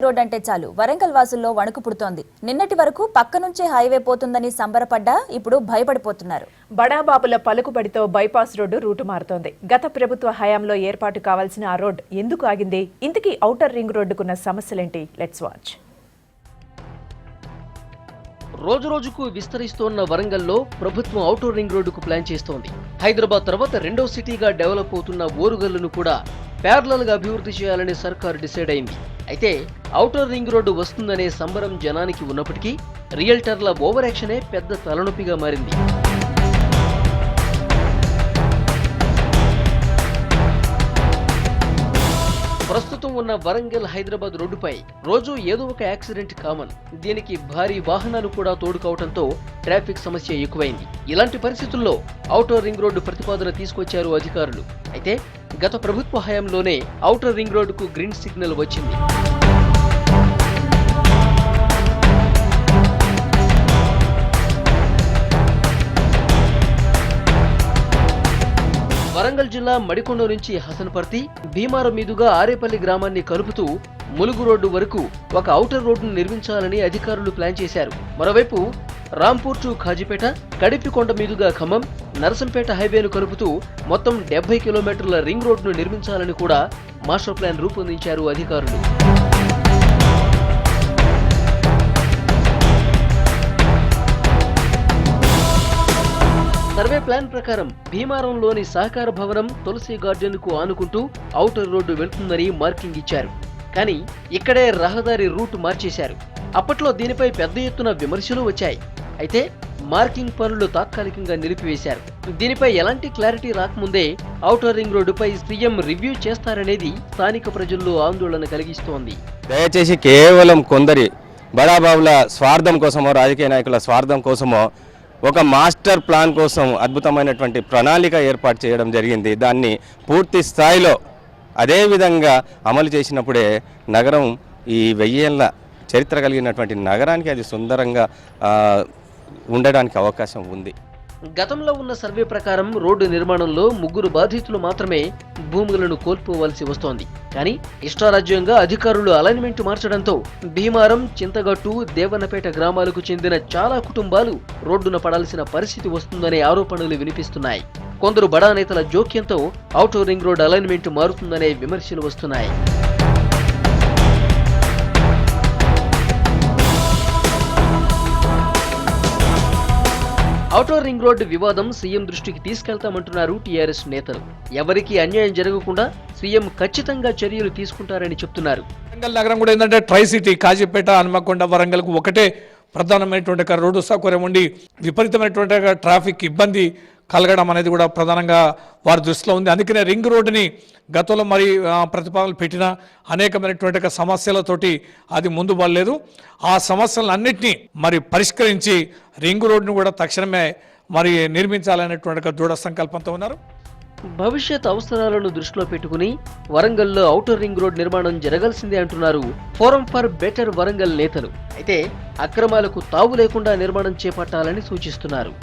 Road అంటే చాలు వరంగల్ వాసుల్లో వణుకు పుడుతోంది. నిన్నటి వరకు పక్క నుంచే హైవే పోతుందని సంబరపడ్డా ఇప్పుడు భయపడిపోతున్నారు. బడాబాబుల పలుకుబడితో బైపాస్ రోడ్డు రూటు మారుతోంది. గత ప్రభుత్వ హయాంలో ఏర్పాటు కావాల్సిన ఆ రోడ్ ఎందుకు ఆగింది? ఇంతకీ ఔటర్ రింగ్ రోడ్డుకున్న సమస్యలేంటి? Let's watch. రోజురోజుకు విస్తరిస్తోన్న వరంగల్లో ప్రభుత్వం ఔటర్ రింగ్ రోడ్డుకు ప్లాన్ చేస్తోంది. హైదరాబాద్ తర్వాత రెండో సిటీగా డెవలప్ అవుతున్న ఓరుగల్లును కూడా ప్యారలల్ గా అభివృద్ధి చేయాలని సర్కార్ డిసైడ్ అయింది. అయితే ఔటర్ రింగ్ రోడ్డు వస్తుందనే సంబరం జనానికి ఉన్నప్పటికీ రియల్టర్ల ఓవర్ యాక్షనే పెద్ద తలనొప్పిగా మారింది. ప్రస్తుతం ఉన్న వరంగల్ హైదరాబాద్ రోడ్డుపై రోజు ఏదో ఒక యాక్సిడెంట్ కామన్. దీనికి భారీ వాహనాలు కూడా తోడు కావడంతో ట్రాఫిక్ సమస్య ఎక్కువైంది. ఇలాంటి పరిస్థితుల్లో ఔటర్ రింగ్ రోడ్డు ప్రతిపాదన తీసుకొచ్చారు అధికారులు. అయితే గత ప్రభుత్వ హయాంలోనే ఔటర్ రింగ్ రోడ్డుకు గ్రీన్ సిగ్నల్ వచ్చింది. వరంగల్ జిల్లా మడికొండ నుంచి హసన్పర్తి, భీమారం మీదుగా ఆరేపల్లి గ్రామాన్ని కలుపుతూ ములుగు రోడ్డు వరకు ఒక ఔటర్ రోడ్డును నిర్మించాలని అధికారులు ప్లాన్ చేశారు. మరోవైపు రాంపూర్ టు ఖాజీపేట, కడిపికొండ మీదుగా ఖమ్మం, నరసంపేట హైవేను కలుపుతూ మొత్తం 70 కిలోమీటర్ల రింగ్ రోడ్డును నిర్మించాలని కూడా మాస్టర్ ప్లాన్ రూపొందించారు అధికారులు. సర్వే ప్లాన్ ప్రకారం భీమారంలోని సహకార భవనం, తులసి గార్డెన్ కు ఆనుకుంటూ ఔటర్ రోడ్డు వెళ్తుందని మార్కింగ్ ఇచ్చారు. కానీ ఇక్కడే రహదారి రూట్ మార్చేశారు. అప్పట్లో దీనిపై పెద్ద ఎత్తున విమర్శలు వచ్చాయి. అయితే మార్కింగ్ పనులు తాత్కాలికంగా నిలిపివేశారు. దీనిపై ఎలాంటి క్లారిటీ రాకముందే ఔటర్ రింగ్ రోడ్డుపై సీఎం రివ్యూ చేస్తారనేది స్థానిక ప్రజల్లో ఆందోళన కలిగిస్తోంది. దయచేసి కేవలం కొందరి బడాబాబుల స్వార్థం కోసమో, రాజకీయ నాయకుల స్వార్థం కోసమో ఒక మాస్టర్ ప్లాన్ కోసం అద్భుతమైనటువంటి ప్రణాళిక ఏర్పాటు చేయడం జరిగింది. దాన్ని పూర్తి స్థాయిలో అదేవిధంగా అమలు చేసినప్పుడే నగరం ఈ 1000 ఏళ్ల చరిత్ర కలిగినటువంటి నగరానికి అది సుందరంగా ఉండడానికి అవకాశం ఉంది. గతంలో ఉన్న సర్వే ప్రకారం రోడ్డు నిర్మాణంలో 3 బాధితులు మాత్రమే భూములను కోల్పోవలసి వస్తోంది. కానీ ఇష్టారాజ్యంగా అధికారులు అలైన్మెంట్ మార్చడంతో భీమారం, చింతగట్టు, దేవన్నపేట గ్రామాలకు చెందిన చాలా కుటుంబాలు రోడ్డున పడాల్సిన పరిస్థితి వస్తుందనే ఆరోపణలు వినిపిస్తున్నాయి. కొందరు బడా నేతల జోక్యంతో ఔటర్ రింగ్ రోడ్ అలైన్మెంట్ మారుతుందనే విమర్శలు వస్తున్నాయి. ఔటర్ రింగ్ రోడ్డు వివాదం సీఎం దృష్టికి తీసుకెళ్తామంటున్నారు టీఆర్ఎస్ నేతలు. ఎవరికీ అన్యాయం జరగకుండా సీఎం ఖచ్చితంగా చర్యలు తీసుకుంటారని చెప్తున్నారు. వరంగల్ నగరం కూడా ఏంటంటే ట్రై సిటీ, కాజీపేట, హన్మకొండ, వరంగల్కు ఒకటే ప్రధానమైనటువంటి రోడ్డు సౌకర్యం ఉండి విపరీతమైనటువంటి ట్రాఫిక్ ఇబ్బంది కలగడం అనేది కూడా ప్రధానంగా వారి దృష్టిలో ఉంది. అందుకనే రింగ్ రోడ్డుని గతంలో మరి ప్రతిపాదనలు పెట్టిన అనేకమైనటువంటి సమస్యలతోటి అది ముందు పడలేదు. ఆ సమస్యలన్నింటినీ మరి పరిష్కరించి రింగ్ రోడ్డును కూడా తక్షణమే మరి నిర్మించాలనేటువంటి దృఢ సంకల్పంతో ఉన్నారు. భవిష్యత్ అవసరాలను దృష్టిలో పెట్టుకుని వరంగల్లో ఔటర్ రింగ్ రోడ్ నిర్మాణం జరగాల్సిందే అంటున్నారు ఫోరం ఫర్ బెటర్ వరంగల్ నేతలు. అయితే అక్రమాలకు తావు లేకుండా నిర్మాణం చేపట్టాలని సూచిస్తున్నారు.